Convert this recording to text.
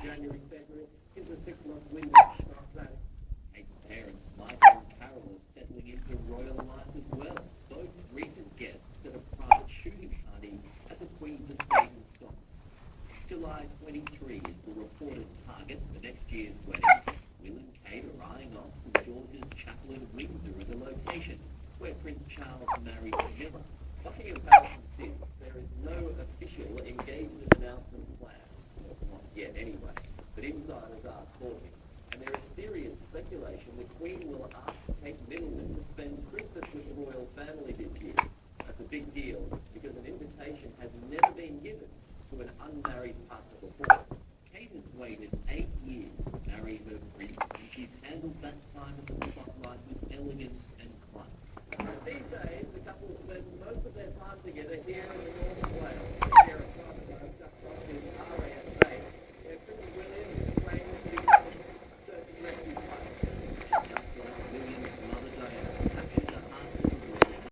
January, February, into a 6-month window to start planning. Kate's parents, Michael and Carol, are settling into royal life as well. Both recent guests at a private shooting party at the Queen's Estate in Scotland. July 23 is the reported target for next year's wedding. Will and Kate are eyeing off St George's Chapel in Windsor as a location where Prince Charles married Camilla. Buckingham Palace insists there is no official engagement announcement planned. Well, not yet anyway, but insiders